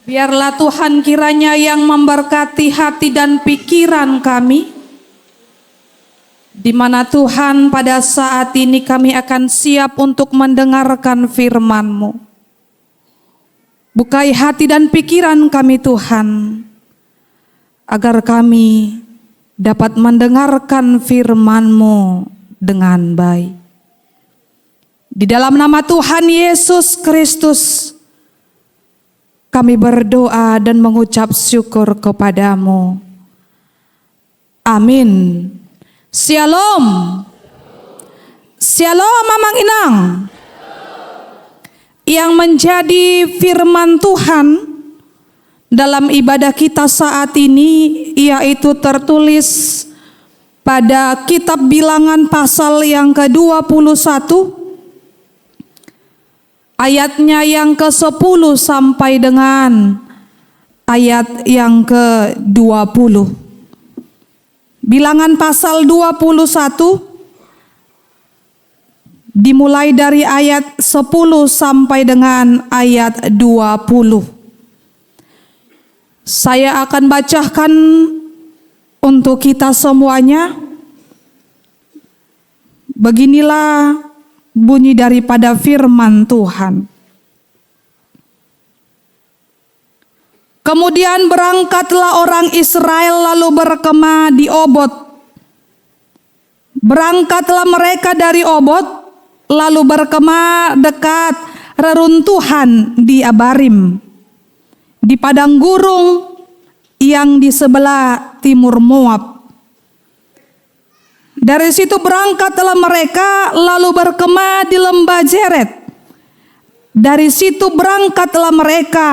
Biarlah Tuhan kiranya yang memberkati hati dan pikiran kami, di mana Tuhan pada saat ini kami akan siap untuk mendengarkan firman-Mu. Bukai hati dan pikiran kami Tuhan, agar kami dapat mendengarkan firman-Mu dengan baik. Di dalam nama Tuhan Yesus Kristus, kami berdoa dan mengucap syukur kepadamu. Amin. Shalom. Shalom Mamang Inang. Yang menjadi firman Tuhan dalam ibadah kita saat ini, yaitu tertulis pada kitab Bilangan pasal yang ke-21, ayatnya yang ke-10 sampai dengan ayat yang ke-20. Bilangan pasal 21 dimulai dari ayat 10 sampai dengan ayat 20. Saya akan bacakan untuk kita semuanya. Beginilah bunyi daripada firman Tuhan. Kemudian berangkatlah orang Israel lalu berkemah di Obot. Berangkatlah mereka dari Obot lalu berkemah dekat reruntuhan di Abarim, di padang gurun yang di sebelah timur Moab. Dari situ berangkatlah mereka lalu berkemah di lembah Jeret. Dari situ berangkatlah mereka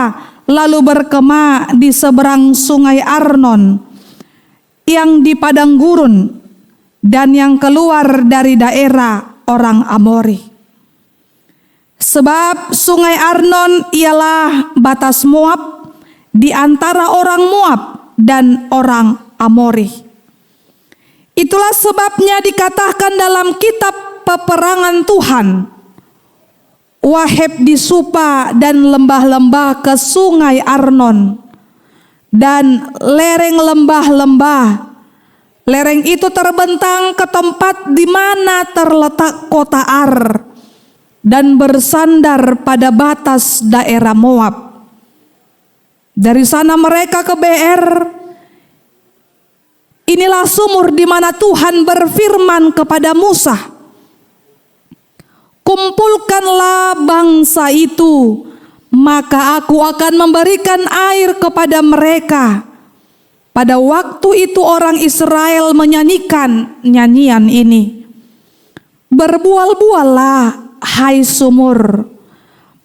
lalu berkemah di seberang sungai Arnon yang di padang gurun dan yang keluar dari daerah orang Amori. Sebab sungai Arnon ialah batas Moab di antara orang Moab dan orang Amori. Itulah sebabnya dikatakan dalam kitab peperangan Tuhan, Waheb di Supa dan lembah-lembah ke sungai Arnon dan lereng lembah-lembah. Lereng itu terbentang ke tempat di mana terletak kota Ar dan bersandar pada batas daerah Moab. Dari sana mereka ke Beer. Inilah sumur di mana Tuhan berfirman kepada Musa, kumpulkanlah bangsa itu, maka aku akan memberikan air kepada mereka. Pada waktu itu orang Israel menyanyikan nyanyian ini. Berbual-buallah hai sumur,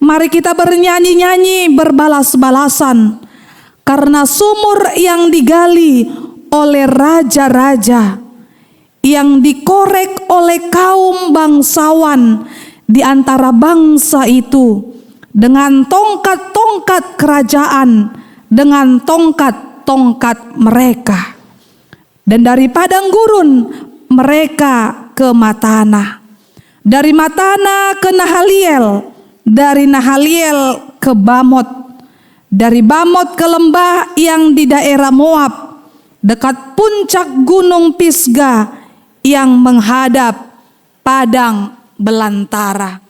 mari kita bernyanyi-nyanyi berbalas-balasan, karena sumur yang digali oleh raja-raja, yang dikorek oleh kaum bangsawan di antara bangsa itu, dengan tongkat-tongkat kerajaan, dengan tongkat-tongkat mereka. Dan dari padang gurun mereka ke Matana, dari Matana ke Nahaliel, dari Nahaliel ke Bamot, dari Bamot ke lembah yang di daerah Moab, dekat puncak gunung Pisga yang menghadap padang belantara.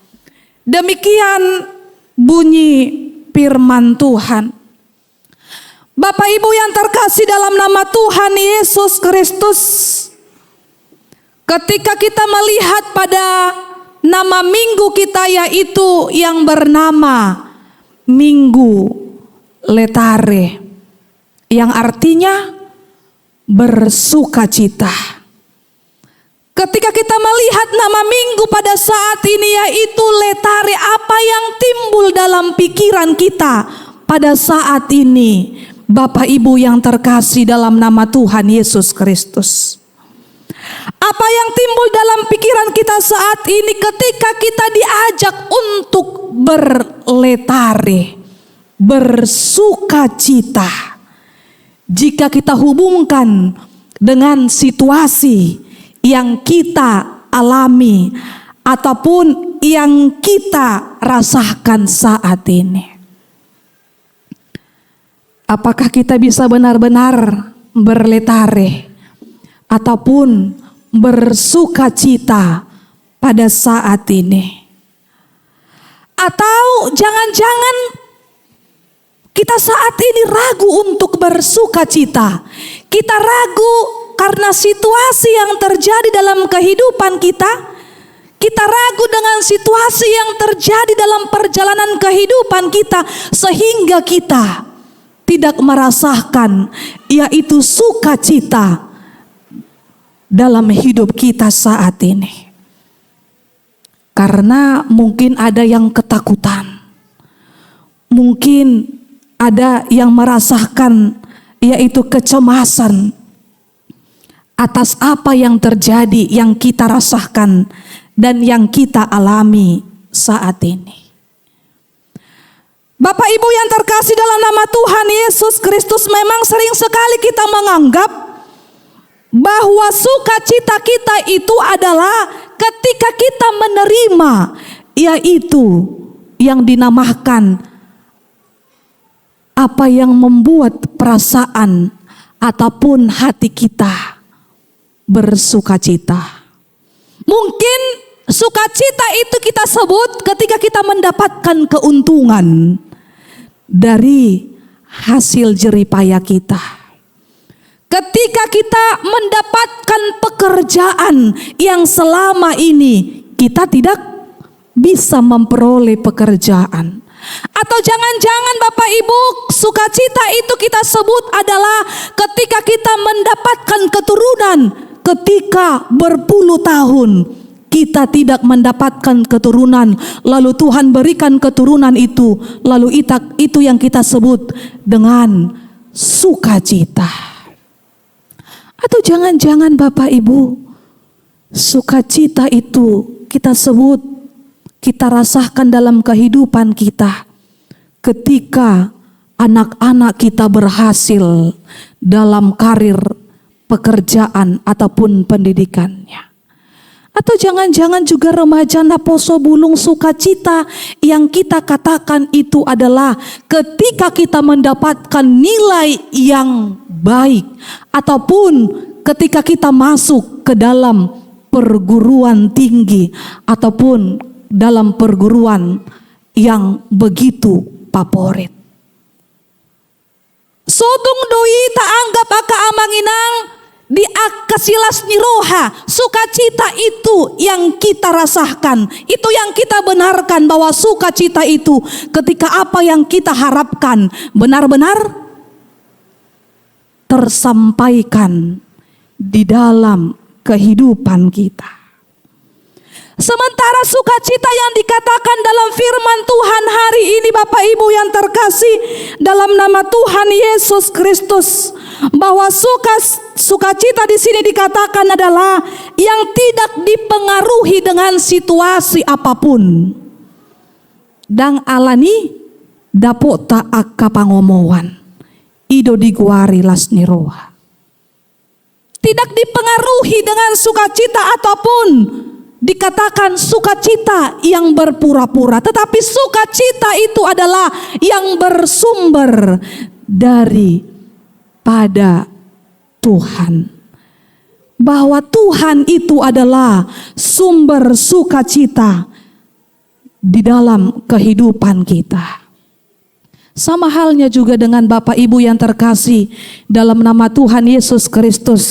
Demikian bunyi firman Tuhan. Bapak Ibu yang terkasih dalam nama Tuhan Yesus Kristus, ketika kita melihat pada nama minggu kita, yaitu yang bernama Minggu Letare, yang artinya bersukacita. Ketika kita melihat nama minggu pada saat ini, yaitu Letare, apa yang timbul dalam pikiran kita pada saat ini, Bapak Ibu yang terkasih dalam nama Tuhan Yesus Kristus? Apa yang timbul dalam pikiran kita saat ini ketika kita diajak untuk berletare, bersukacita? Jika kita hubungkan dengan situasi yang kita alami ataupun yang kita rasakan saat ini. Apakah kita bisa benar-benar berletare ataupun bersukacita pada saat ini? Atau jangan-jangan kita saat ini ragu untuk bersukacita. Kita ragu karena situasi yang terjadi dalam kehidupan kita. Kita ragu dengan situasi yang terjadi dalam perjalanan kehidupan kita, sehingga kita tidak merasakan yaitu sukacita dalam hidup kita saat ini. Karena mungkin ada yang ketakutan, mungkin ada yang merasakan yaitu kecemasan atas apa yang terjadi, yang kita rasakan dan yang kita alami saat ini. Bapak Ibu yang terkasih dalam nama Tuhan Yesus Kristus, memang sering sekali kita menganggap bahwa sukacita kita itu adalah ketika kita menerima, yaitu yang dinamakan apa yang membuat perasaan ataupun hati kita bersukacita. Mungkin sukacita itu kita sebut ketika kita mendapatkan keuntungan dari hasil jeripaya kita. Ketika kita mendapatkan pekerjaan yang selama ini kita tidak bisa memperoleh pekerjaan. Atau jangan-jangan Bapak Ibu, sukacita itu kita sebut adalah ketika kita mendapatkan keturunan. Ketika berpuluh tahun kita tidak mendapatkan keturunan, lalu Tuhan berikan keturunan itu, lalu itu yang kita sebut dengan sukacita. Atau jangan-jangan Bapak Ibu, sukacita itu kita sebut, kita rasakan dalam kehidupan kita ketika anak-anak kita berhasil dalam karir pekerjaan ataupun pendidikannya. Atau jangan-jangan juga remaja Naposo Bulung, sukacita yang kita katakan itu adalah ketika kita mendapatkan nilai yang baik ataupun ketika kita masuk ke dalam perguruan tinggi ataupun dalam perguruan yang begitu favorit. Sodung doi tak anggap aka amanginang di akasilas niroha. Sukacita itu yang kita rasakan, itu yang kita benarkan bahwa sukacita itu ketika apa yang kita harapkan benar-benar tersampaikan di dalam kehidupan kita. Sementara sukacita yang dikatakan dalam firman Tuhan hari ini Bapak Ibu yang terkasih dalam nama Tuhan Yesus Kristus, bahwa sukacita di sini dikatakan adalah yang tidak dipengaruhi dengan situasi apapun. Dang alani dapot ta akka pangomowan ido diguari lasniroha. Tidak dipengaruhi dengan sukacita ataupun dikatakan sukacita yang berpura-pura, tetapi sukacita itu adalah yang bersumber daripada Tuhan. Bahwa Tuhan itu adalah sumber sukacita di dalam kehidupan kita. Sama halnya juga dengan Bapak Ibu yang terkasih dalam nama Tuhan Yesus Kristus.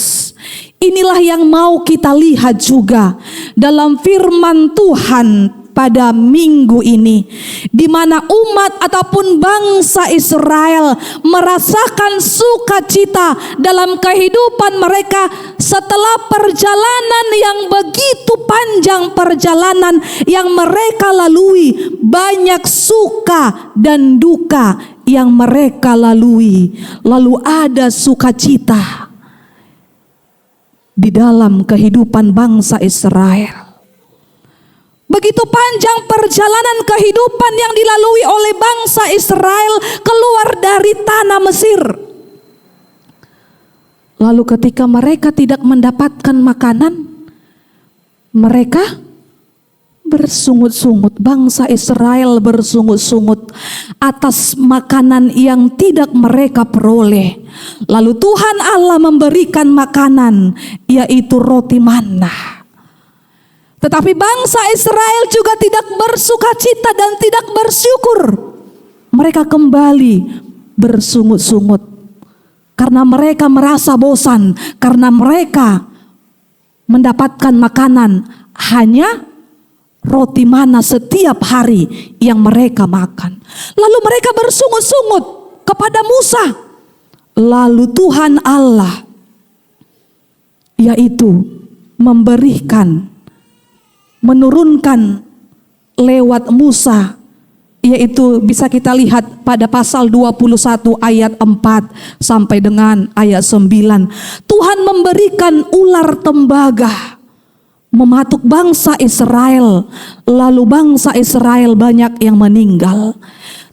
Inilah yang mau kita lihat juga dalam firman Tuhan pada minggu ini, di mana umat ataupun bangsa Israel merasakan sukacita dalam kehidupan mereka setelah perjalanan yang begitu panjang, perjalanan yang mereka lalui, banyak suka dan duka yang mereka lalui, lalu ada sukacita di dalam kehidupan bangsa Israel. Begitu panjang perjalanan kehidupan yang dilalui oleh bangsa Israel keluar dari tanah Mesir. Lalu ketika mereka tidak mendapatkan makanan, mereka bersungut-sungut, bangsa Israel bersungut-sungut atas makanan yang tidak mereka peroleh. Lalu Tuhan Allah memberikan makanan, yaitu roti manna. Tetapi bangsa Israel juga tidak bersukacita dan tidak bersyukur. Mereka kembali bersungut-sungut karena mereka merasa bosan, karena mereka mendapatkan makanan hanya roti mana setiap hari yang mereka makan. Lalu mereka bersungut-sungut kepada Musa. Lalu Tuhan Allah yaitu menurunkan lewat Musa, yaitu bisa kita lihat pada pasal 21 ayat 4 sampai dengan ayat 9. Tuhan memberikan ular tembaga mematuk bangsa Israel, lalu bangsa Israel banyak yang meninggal.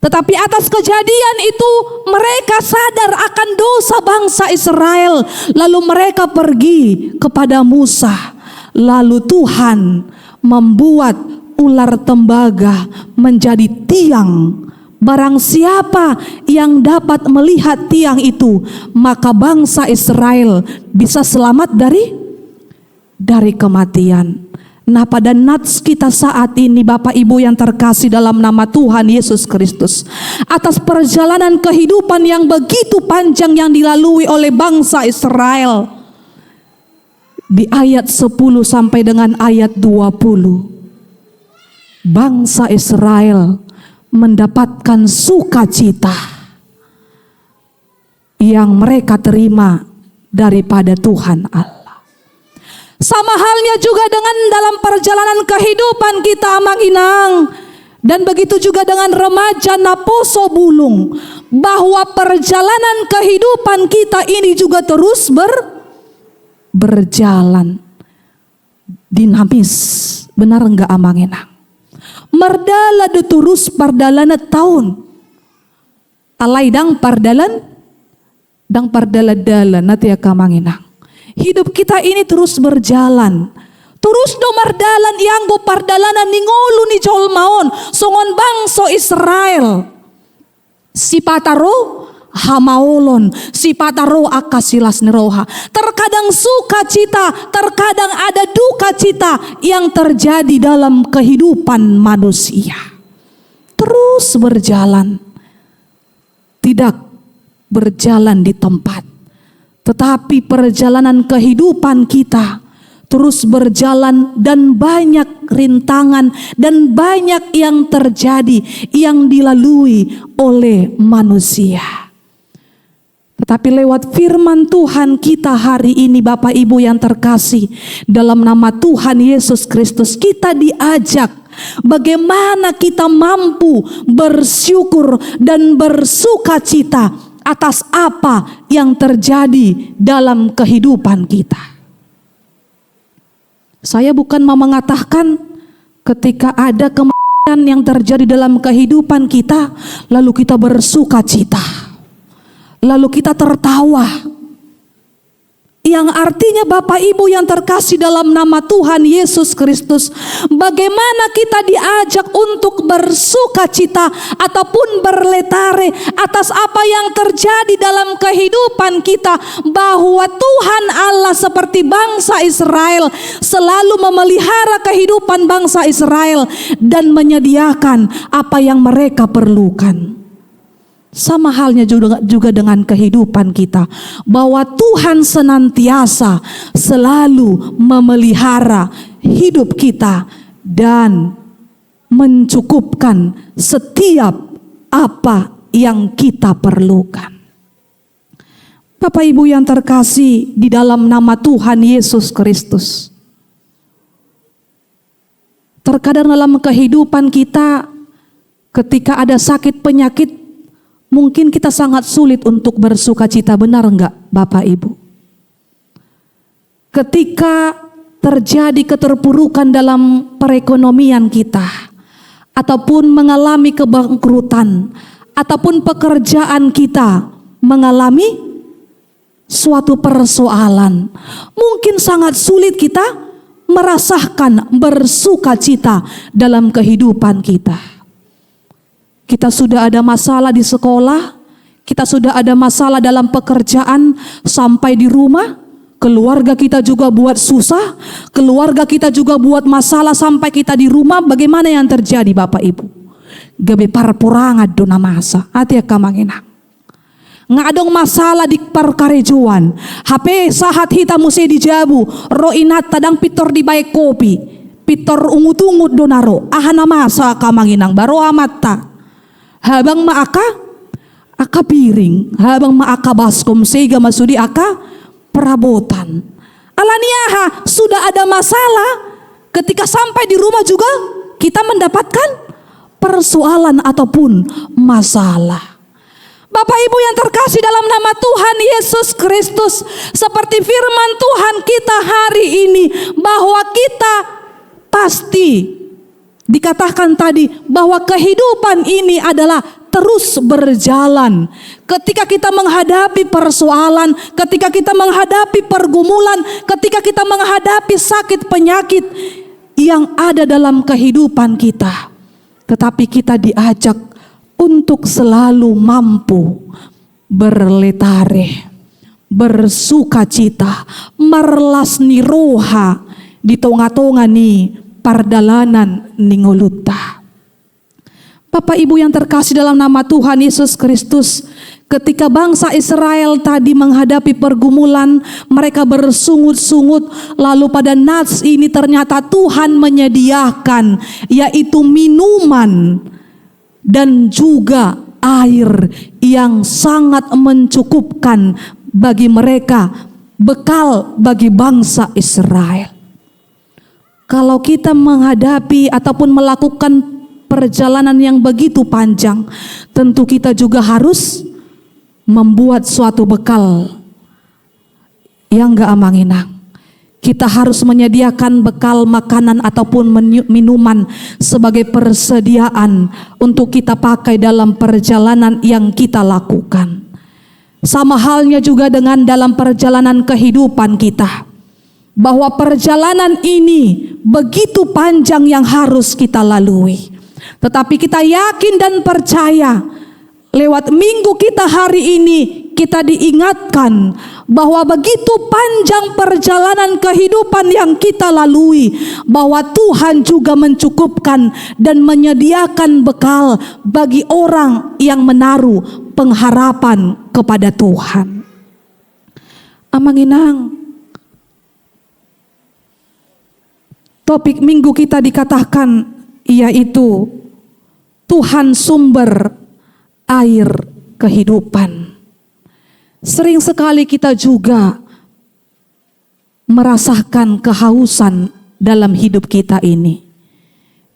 Tetapi atas kejadian itu mereka sadar akan dosa bangsa Israel, lalu mereka pergi kepada Musa. Lalu Tuhan membuat ular tembaga menjadi tiang. Barang siapa yang dapat melihat tiang itu, maka bangsa Israel bisa selamat dari kematian. Nah, pada nats kita saat ini, Bapak Ibu yang terkasih dalam nama Tuhan Yesus Kristus, atas perjalanan kehidupan yang begitu panjang yang dilalui oleh bangsa Israel, di ayat 10 sampai dengan ayat 20, bangsa Israel mendapatkan sukacita yang mereka terima daripada Tuhan Allah. Sama halnya juga dengan dalam perjalanan kehidupan kita, Amang Inang, dan begitu juga dengan remaja Naposo Bulung, bahwa perjalanan kehidupan kita ini juga terus berjalan dinamis. Benar enggak, Amang Inang? Merdala turus pardalana tahun alai dang pardalan nanti ya Amang Inang. Hidup kita ini terus berjalan. Terus domardalan ianggo pardalanan ningolu ni jolmaon songon bangso Israel. Si pataro hamaolon, si pataro akasilas neroha. Terkadang sukacita, terkadang ada duka cita yang terjadi dalam kehidupan manusia. Terus berjalan, tidak berjalan di tempat. Tetapi perjalanan kehidupan kita terus berjalan dan banyak rintangan dan banyak yang terjadi yang dilalui oleh manusia. Tetapi lewat firman Tuhan kita hari ini, Bapak Ibu yang terkasih, dalam nama Tuhan Yesus Kristus, kita diajak bagaimana kita mampu bersyukur dan bersukacita atas apa yang terjadi dalam kehidupan kita. Saya bukan mau mengatakan ketika ada kematian yang terjadi dalam kehidupan kita, lalu kita bersukacita, lalu kita tertawa. Yang artinya, Bapak Ibu yang terkasih dalam nama Tuhan Yesus Kristus, bagaimana kita diajak untuk bersukacita ataupun berletare atas apa yang terjadi dalam kehidupan kita, bahwa Tuhan Allah seperti bangsa Israel selalu memelihara kehidupan bangsa Israel dan menyediakan apa yang mereka perlukan. Sama halnya juga dengan kehidupan kita, bahwa Tuhan senantiasa selalu memelihara hidup kita dan mencukupkan setiap apa yang kita perlukan. Bapak Ibu yang terkasih di dalam nama Tuhan Yesus Kristus, terkadang dalam kehidupan kita ketika ada sakit penyakit, mungkin kita sangat sulit untuk bersukacita, benar enggak Bapak Ibu? Ketika terjadi keterpurukan dalam perekonomian kita, ataupun mengalami kebangkrutan, ataupun pekerjaan kita mengalami suatu persoalan, mungkin sangat sulit kita merasakan bersukacita dalam kehidupan kita. Kita sudah ada masalah di sekolah, kita sudah ada masalah dalam pekerjaan, sampai di rumah keluarga kita juga buat susah, keluarga kita juga buat masalah sampai kita di rumah. Bagaimana yang terjadi Bapak Ibu? Gabe parpurangat dona masa hati kamanginang. Ngadong masalah di parkarejuan, HP sahat hita musi dijabu, ro inat tadang pitor di baik kopi, pitor ungut-ungut donaro, ahana masa kamanginang baro amata. Habang maaka piring, habang maaka baskom sega masudi aka perabotan. Alaniaha sudah ada masalah, ketika sampai di rumah juga kita mendapatkan persoalan ataupun masalah. Bapak Ibu yang terkasih dalam nama Tuhan Yesus Kristus, seperti firman Tuhan kita hari ini, bahwa kita pasti dikatakan tadi bahwa kehidupan ini adalah terus berjalan. Ketika kita menghadapi persoalan, ketika kita menghadapi pergumulan, ketika kita menghadapi sakit penyakit yang ada dalam kehidupan kita, tetapi kita diajak untuk selalu mampu berletare, bersukacita, merlas ni roha di tonga-tonga ni pardalanan ningoluta. Bapak Ibu yang terkasih dalam nama Tuhan Yesus Kristus, ketika bangsa Israel tadi menghadapi pergumulan, mereka bersungut-sungut, lalu pada nats ini ternyata Tuhan menyediakan yaitu minuman dan juga air yang sangat mencukupkan bagi mereka, bekal bagi bangsa Israel. Kalau kita menghadapi ataupun melakukan perjalanan yang begitu panjang, tentu kita juga harus membuat suatu bekal yang gak amanginang. Kita harus menyediakan bekal makanan ataupun minuman sebagai persediaan untuk kita pakai dalam perjalanan yang kita lakukan. Sama halnya juga dengan dalam perjalanan kehidupan kita, bahwa perjalanan ini begitu panjang yang harus kita lalui. Tetapi kita yakin dan percaya lewat minggu kita hari ini kita diingatkan bahwa begitu panjang perjalanan kehidupan yang kita lalui, bahwa Tuhan juga mencukupkan dan menyediakan bekal bagi orang yang menaruh pengharapan kepada Tuhan. Amanginang, topik minggu kita dikatakan yaitu Tuhan sumber air kehidupan. Sering sekali kita juga merasakan kehausan dalam hidup kita ini.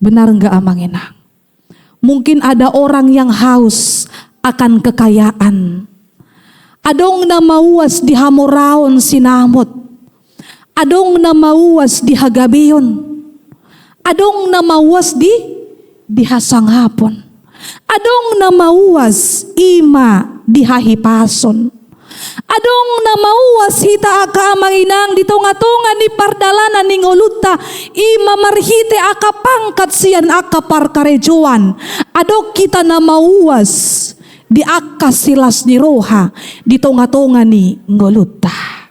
Benar enggak amanginang? Mungkin ada orang yang haus akan kekayaan. Adong na mauwas di hamoraon sinamot. Adong na mauwas di hagabeyon. Adong na mauwas di hasanghapon. Adong na mauwas ima di hahipason. Adong na mauwas hita aka amanginang di tonga-tonga ni pardalanan ni ngoluta, ima marhite aka pangkat sian aka parkarejuan. Adok kita na mauwas di aka silas ni roha di tonga-tonga ni ngoluta.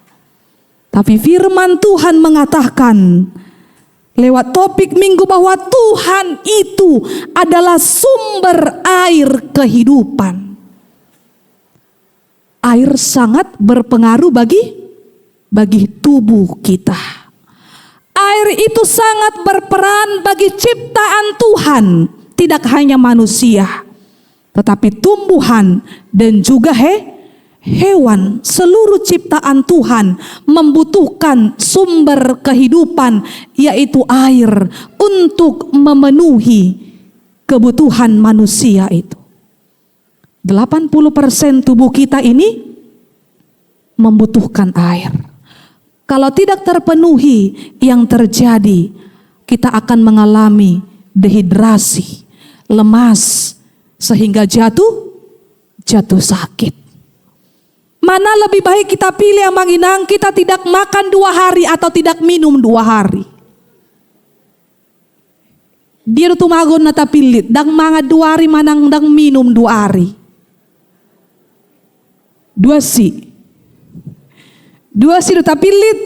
Tapi firman Tuhan mengatakan lewat topik minggu bahwa Tuhan itu adalah sumber air kehidupan. Air sangat berpengaruh bagi tubuh kita. Air itu sangat berperan bagi ciptaan Tuhan, tidak hanya manusia, tetapi tumbuhan dan juga hewan. Seluruh ciptaan Tuhan membutuhkan sumber kehidupan, yaitu air, untuk memenuhi kebutuhan manusia itu. 80% tubuh kita ini membutuhkan air. Kalau tidak terpenuhi, yang terjadi kita akan mengalami dehidrasi, lemas, sehingga jatuh sakit. Mana lebih baik kita pilih amanginang, kita tidak makan 2 hari atau tidak minum 2 hari. Dia tumagon na tapilit, dang mga 2 hari manang dang minum 2 hari. 2 si do tapilit,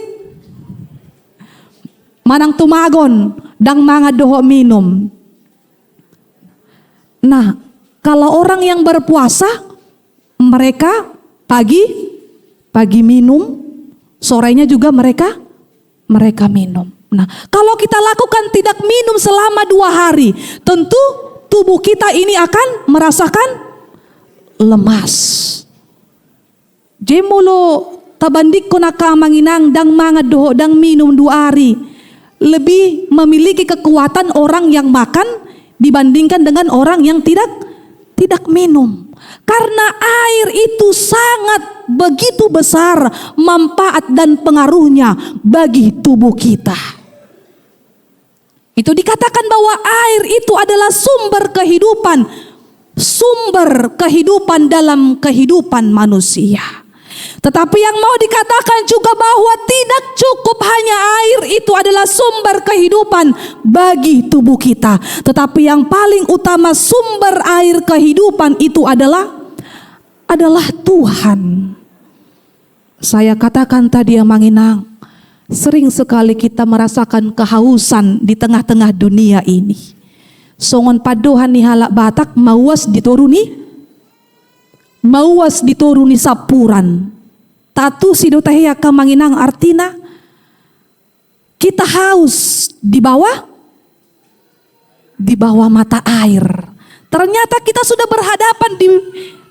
manang tumagon, dang mga 2 minum. Nah, kalau orang yang berpuasa, mereka pagi minum, sorenya juga mereka minum. Nah, kalau kita lakukan tidak minum selama 2 hari, tentu tubuh kita ini akan merasakan lemas. Jemulo tabandik ko nakamanginang dang mga doho dang minum 2 hari. Lebih memiliki kekuatan orang yang makan dibandingkan dengan orang yang tidak minum. Karena air itu sangat begitu besar manfaat dan pengaruhnya bagi tubuh kita. Itu dikatakan bahwa air itu adalah sumber kehidupan dalam kehidupan manusia. Tetapi yang mau dikatakan juga bahwa tidak cukup hanya air itu adalah sumber kehidupan bagi tubuh kita. Tetapi yang paling utama sumber air kehidupan itu adalah Tuhan. Saya katakan tadi yang manginang, sering sekali kita merasakan kehausan di tengah-tengah dunia ini. Songon padohan ni halak Batak mawas dituruni sapuran. Tatu sido tahia kamanginang artina kita haus di bawah mata air. Ternyata kita sudah berhadapan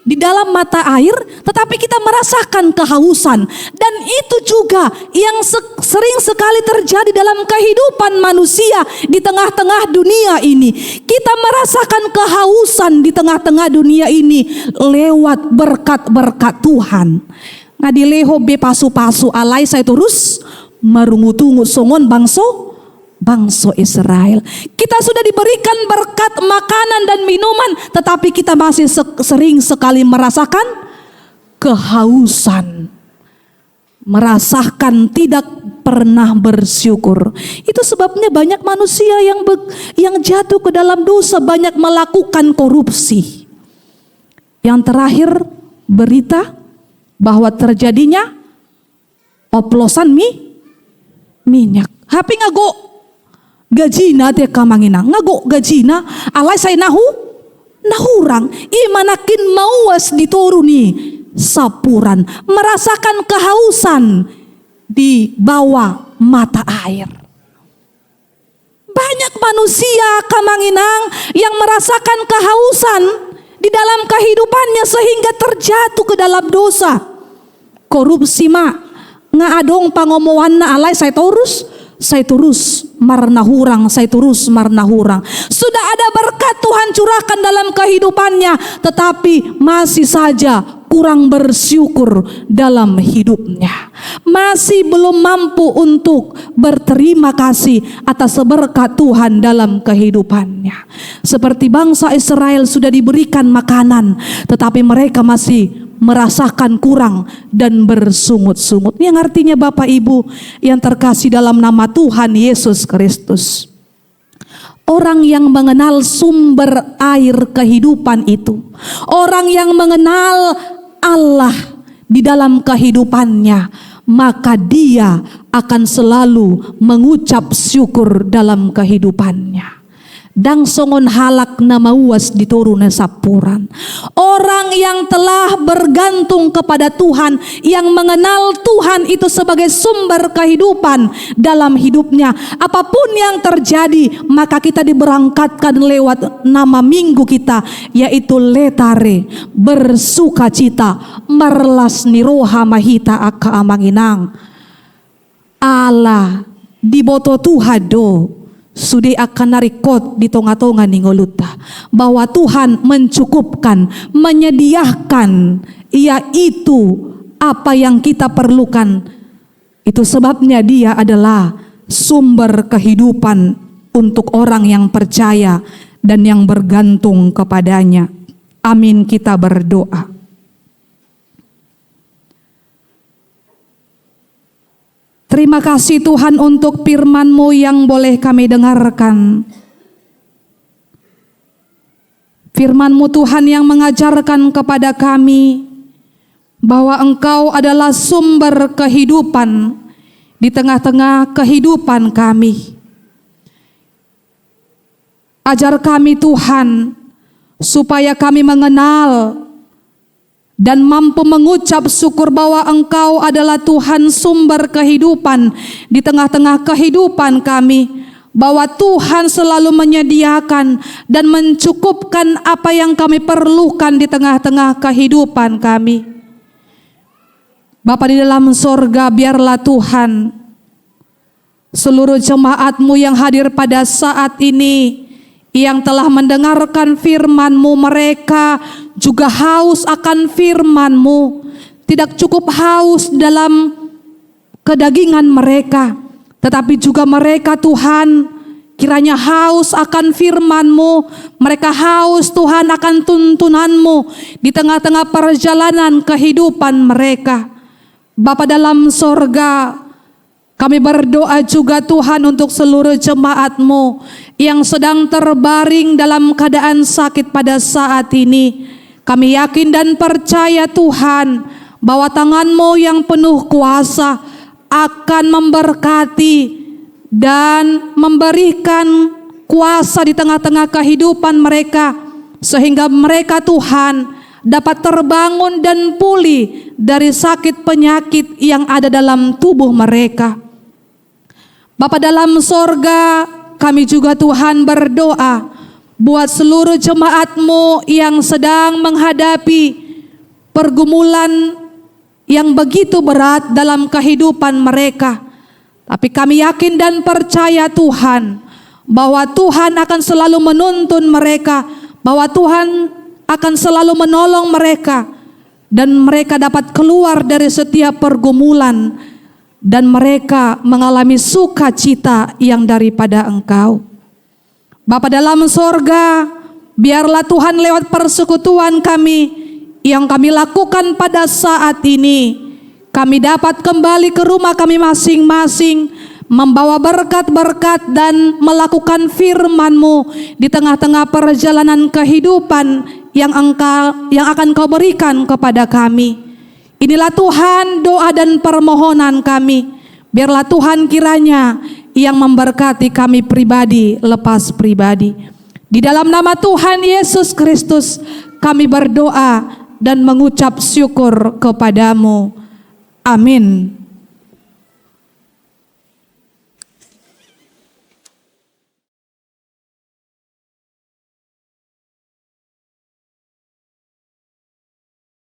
di dalam mata air, tetapi kita merasakan kehausan. Dan itu juga yang sering sekali terjadi dalam kehidupan manusia di tengah-tengah dunia ini. Kita merasakan kehausan di tengah-tengah dunia ini lewat berkat-berkat Tuhan. Ngadileho be pasu-pasu alai saya terus marungu-tungu songon bangso Israel. Kita sudah diberikan berkat makanan dan minuman, tetapi kita masih sering sekali merasakan kehausan, merasakan tidak pernah bersyukur. Itu sebabnya banyak manusia yang jatuh ke dalam dosa, banyak melakukan korupsi. Yang terakhir berita bahwa terjadinya oplosan minyak. Hapi ngago gajina te kamangina, ngago gajina alai saya nahurang imanakin mauas dituruni sapuran, merasakan kehausan di bawah mata air. Banyak manusia kamanginang yang merasakan kehausan di dalam kehidupannya sehingga terjatuh ke dalam dosa. Korupsi ngaadong pangomohan na alai saya terus marna hurang. Sudah ada berkat Tuhan curahkan dalam kehidupannya, tetapi masih saja kurang bersyukur dalam hidupnya. Masih belum mampu untuk berterima kasih atas berkat Tuhan dalam kehidupannya. Seperti bangsa Israel sudah diberikan makanan, tetapi mereka masih merasakan kurang dan bersungut-sungut. Yang artinya Bapak Ibu yang terkasih dalam nama Tuhan Yesus Kristus, orang yang mengenal sumber air kehidupan itu, orang yang mengenal Allah di dalam kehidupannya, maka dia akan selalu mengucap syukur dalam kehidupannya. Dang songon halak na mauas diturun sapuran. Orang yang telah bergantung kepada Tuhan, yang mengenal Tuhan itu sebagai sumber kehidupan dalam hidupnya. Apapun yang terjadi, maka kita diberangkatkan lewat nama minggu kita, yaitu letare, bersukacita, merlas niroha mahita aka amanginang. Allah diboto Tuhan do sudah akan narikot di tonga-tonga ningoluta, bahwa Tuhan mencukupkan, menyediakan, yaitu apa yang kita perlukan. Itu sebabnya dia adalah sumber kehidupan untuk orang yang percaya dan yang bergantung kepadanya. Amin, kita berdoa. Terima kasih Tuhan untuk firman-Mu yang boleh kami dengarkan. Firman-Mu Tuhan yang mengajarkan kepada kami bahwa Engkau adalah sumber kehidupan di tengah-tengah kehidupan kami. Ajar kami Tuhan, supaya kami mengenal dan mampu mengucap syukur bahwa Engkau adalah Tuhan sumber kehidupan di tengah-tengah kehidupan kami. Bahwa Tuhan selalu menyediakan dan mencukupkan apa yang kami perlukan di tengah-tengah kehidupan kami. Bapa di dalam sorga, biarlah Tuhan seluruh jemaat-Mu yang hadir pada saat ini, yang telah mendengarkan firman-Mu, mereka juga haus akan firman-Mu. Tidak cukup haus dalam kedagingan mereka, tetapi juga mereka Tuhan kiranya haus akan firman-Mu. Mereka haus Tuhan akan tuntunan-Mu di tengah-tengah perjalanan kehidupan mereka. Bapa dalam sorga, kami berdoa juga Tuhan untuk seluruh jemaat-Mu yang sedang terbaring dalam keadaan sakit pada saat ini. Kami yakin dan percaya Tuhan bahwa tangan-Mu yang penuh kuasa akan memberkati dan memberikan kuasa di tengah-tengah kehidupan mereka, sehingga mereka Tuhan dapat terbangun dan pulih dari sakit penyakit yang ada dalam tubuh mereka. Bapa dalam sorga, kami juga Tuhan berdoa buat seluruh jemaat-Mu yang sedang menghadapi pergumulan yang begitu berat dalam kehidupan mereka. Tapi kami yakin dan percaya Tuhan bahwa Tuhan akan selalu menuntun mereka, bahwa Tuhan akan selalu menolong mereka, dan mereka dapat keluar dari setiap pergumulan, dan mereka mengalami sukacita yang daripada Engkau. Bapa dalam sorga, biarlah Tuhan lewat persekutuan kami yang kami lakukan pada saat ini, kami dapat kembali ke rumah kami masing-masing, membawa berkat-berkat dan melakukan firman-Mu di tengah-tengah perjalanan kehidupan yang akan Kau berikan kepada kami. Inilah Tuhan doa dan permohonan kami. Biarlah Tuhan kiranya yang memberkati kami pribadi lepas pribadi. Di dalam nama Tuhan Yesus Kristus kami berdoa dan mengucap syukur kepadamu. Amin.